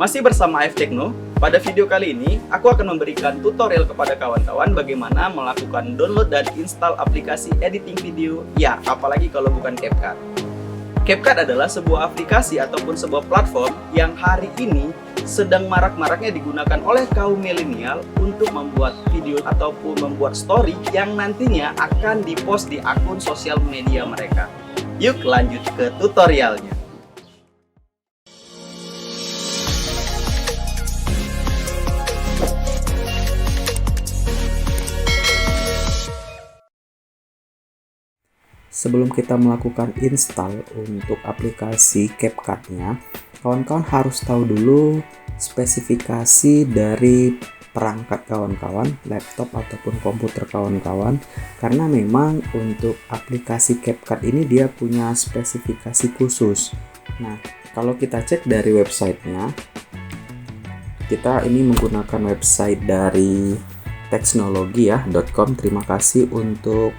Masih bersama AF Tekno, pada video kali ini aku akan memberikan tutorial kepada kawan-kawan bagaimana melakukan download dan install aplikasi editing video, ya apalagi kalau bukan CapCut. CapCut adalah sebuah aplikasi ataupun sebuah platform yang hari ini sedang marak-maraknya digunakan oleh kaum milenial untuk membuat video ataupun membuat story yang nantinya akan dipost di akun sosial media mereka. Yuk lanjut ke tutorialnya. Sebelum kita melakukan install untuk aplikasi CapCut-nya, kawan-kawan harus tahu dulu spesifikasi dari perangkat kawan-kawan, laptop ataupun komputer kawan-kawan, karena memang untuk aplikasi CapCut ini dia punya spesifikasi khusus. Nah, kalau kita cek dari websitenya, kita ini menggunakan website dari teknologi.com. Terima kasih untuk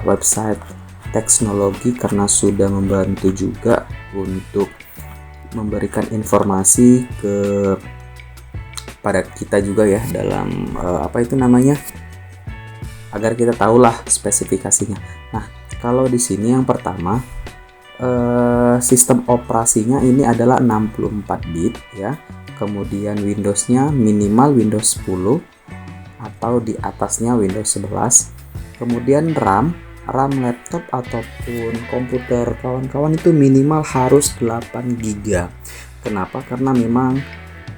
website teknologi karena sudah membantu juga untuk memberikan informasi pada kita juga ya dalam agar kita tahulah spesifikasinya. Nah, kalau di sini yang pertama sistem operasinya ini adalah 64 bit ya. Kemudian Windows-nya minimal Windows 10 atau di atasnya Windows 11. Kemudian RAM laptop ataupun komputer kawan-kawan itu minimal harus 8 GB. Kenapa? Karena memang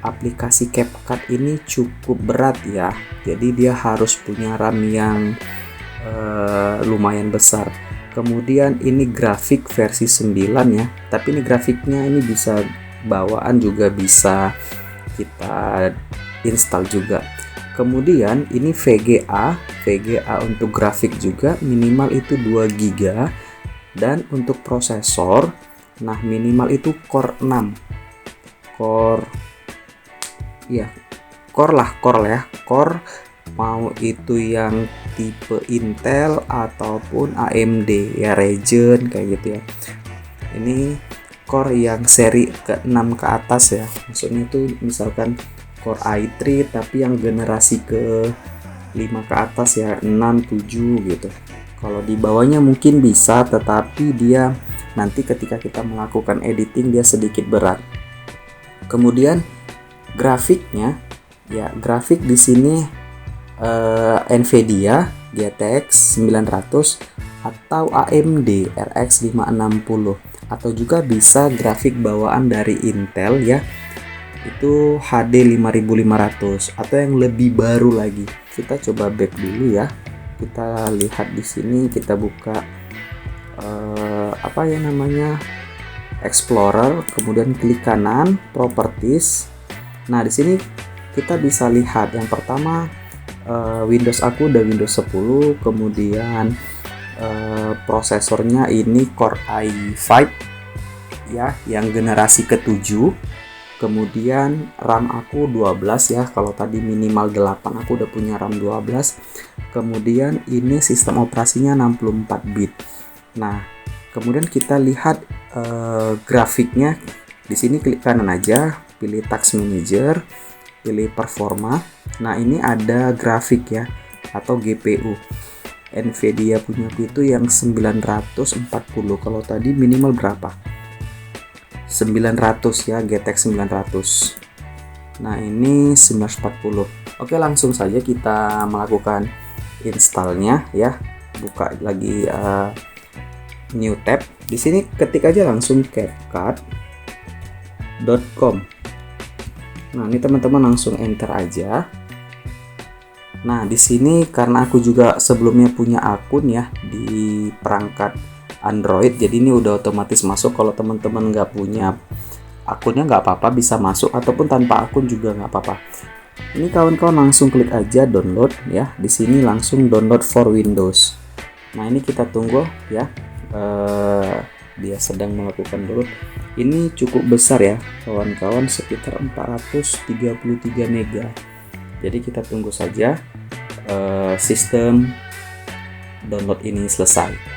aplikasi CapCut ini cukup berat ya. Jadi dia harus punya RAM yang lumayan besar. Kemudian ini grafik versi 9 ya. Tapi ini grafiknya ini bisa bawaan juga bisa kita install juga. Kemudian ini VGA untuk grafik juga minimal itu 2 GB, dan untuk prosesor nah minimal itu Core 6. Core mau itu yang tipe Intel ataupun AMD ya, Ryzen kayak gitu ya. Ini core yang seri ke-6 ke atas ya. Maksudnya itu misalkan Core i3 tapi yang generasi ke-5 ke atas ya, 6, 7 gitu. Kalau di bawahnya mungkin bisa, tetapi dia nanti ketika kita melakukan editing dia sedikit berat. Kemudian grafiknya ya, grafik di sini Nvidia GTX 900 atau AMD RX 560, atau juga bisa grafik bawaan dari Intel ya, itu HD 5500 atau yang lebih baru lagi. Kita coba back dulu ya. Kita lihat di sini, kita buka Explorer, kemudian klik kanan Properties. Nah, di sini kita bisa lihat yang pertama Windows aku udah Windows 10, kemudian prosesornya ini Core i5 ya, yang generasi ke-7. Kemudian RAM aku 12 ya, kalau tadi minimal 8 aku udah punya RAM 12. Kemudian ini sistem operasinya 64 bit. Nah, kemudian kita lihat grafiknya. Di sini klik kanan aja, pilih Task Manager, pilih Performa. Nah, ini ada grafik ya atau GPU. Nvidia punya itu yang 940. Kalau tadi minimal berapa? 900 ya, GTX 900. Nah, ini 940. Oke, langsung saja kita melakukan installnya ya. Buka lagi new tab. Di sini ketik aja langsung CapCut.com. Nah, ini teman-teman langsung enter aja. Nah, di sini karena aku juga sebelumnya punya akun ya di perangkat Android, jadi ini udah otomatis masuk. Kalau teman-teman nggak punya akunnya nggak apa-apa, bisa masuk, ataupun tanpa akun juga nggak apa-apa. Ini kawan-kawan langsung klik aja download ya. Di sini langsung download for Windows. Nah, ini kita tunggu ya. Dia sedang melakukan download. Ini cukup besar ya kawan-kawan, sekitar 433 mega. Jadi kita tunggu saja sistem download ini selesai.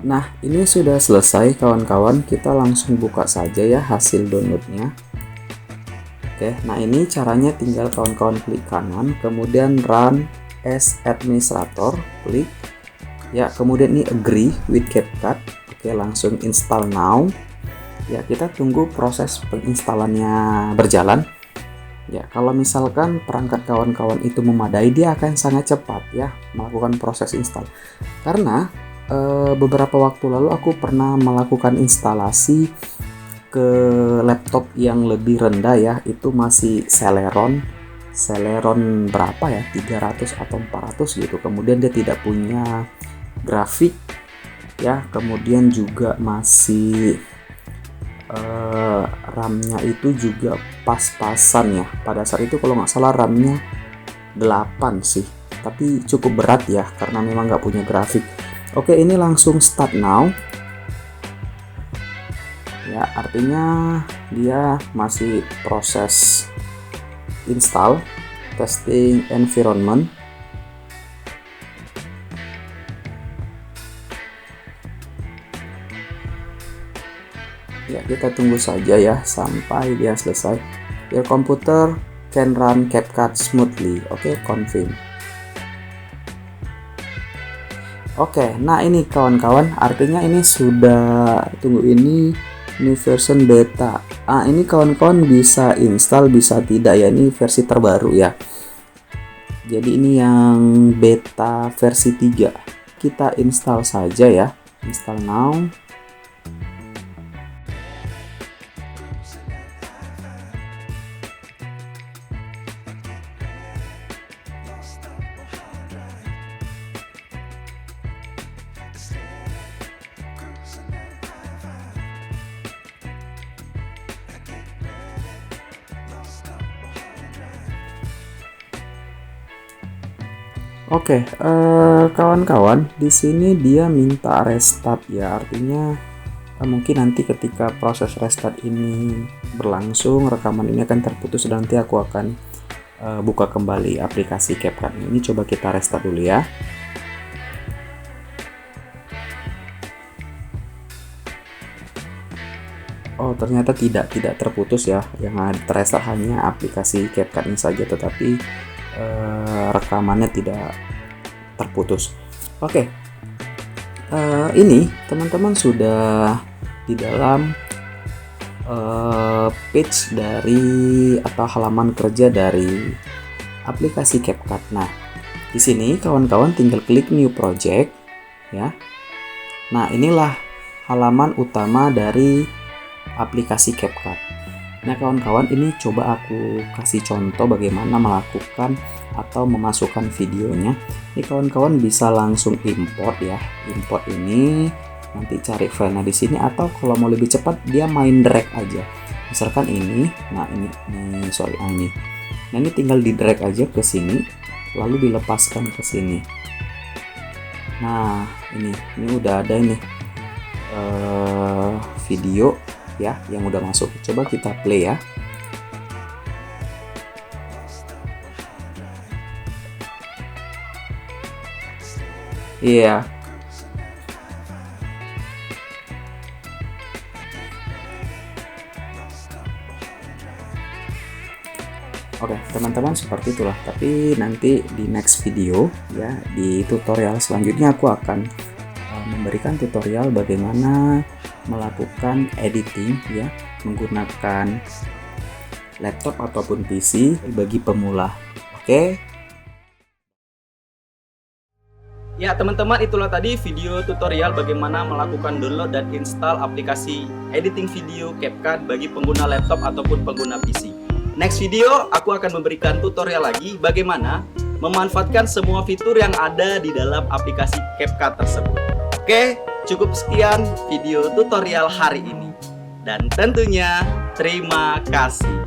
Nah, ini sudah selesai kawan-kawan, kita langsung buka saja ya hasil downloadnya. Oke, nah ini caranya tinggal kawan-kawan klik kanan, kemudian run as administrator, klik. Ya, kemudian ini agree with CapCut. Oke, langsung install now. Ya, kita tunggu proses penginstalannya berjalan. Ya, kalau misalkan perangkat kawan-kawan itu memadai, dia akan sangat cepat ya melakukan proses install. Karena beberapa waktu lalu aku pernah melakukan instalasi ke laptop yang lebih rendah ya, itu masih Celeron berapa ya, 300 atau 400 gitu. Kemudian dia tidak punya grafik ya, kemudian juga masih RAM-nya itu juga pas-pasan ya. Pada saat itu kalau nggak salah RAM-nya 8 sih, tapi cukup berat ya karena memang nggak punya grafik. Oke, ini langsung start now. Ya, artinya dia masih proses install, testing environment. Ya, kita tunggu saja ya sampai dia selesai. Your computer can run CapCut smoothly. Oke, confirm. Oke, nah ini kawan-kawan, artinya ini sudah, tunggu, ini version beta. Ini kawan-kawan bisa install, bisa tidak ya, ini versi terbaru ya. Jadi ini yang beta versi 3. Kita install saja ya. Install now. Oke, kawan-kawan, di sini dia minta restart ya, artinya mungkin nanti ketika proses restart ini berlangsung, rekaman ini akan terputus dan nanti aku akan buka kembali aplikasi CapCut ini. Coba kita restart dulu ya. Oh, ternyata tidak terputus ya, yang terrestart hanya aplikasi CapCut-nya saja, tetapi rekamannya tidak terputus. Oke, ini teman-teman sudah di dalam page dari atau halaman kerja dari aplikasi CapCut. Nah, di sini kawan-kawan tinggal klik new project ya. Nah, inilah halaman utama dari aplikasi CapCut. Nah kawan-kawan, ini coba aku kasih contoh bagaimana melakukan atau memasukkan videonya. Ini kawan-kawan bisa langsung import ya. Import ini nanti cari filenya di sini, atau kalau mau lebih cepat dia main drag aja. Misalkan ini, nah ini. Nah ini tinggal di drag aja ke sini, lalu dilepaskan ke sini. Nah ini udah ada ini video ya yang udah masuk. Coba kita play ya. Iya. Oke, teman-teman, seperti itulah. Tapi nanti di next video ya, di tutorial selanjutnya aku akan memberikan tutorial bagaimana melakukan editing ya menggunakan laptop ataupun PC bagi pemula. Oke. Ya teman-teman, itulah tadi video tutorial bagaimana melakukan download dan install aplikasi editing video CapCut bagi pengguna laptop ataupun pengguna PC. Next video aku akan memberikan tutorial lagi bagaimana memanfaatkan semua fitur yang ada di dalam aplikasi CapCut tersebut. Oke, cukup sekian video tutorial hari ini. Dan tentunya terima kasih.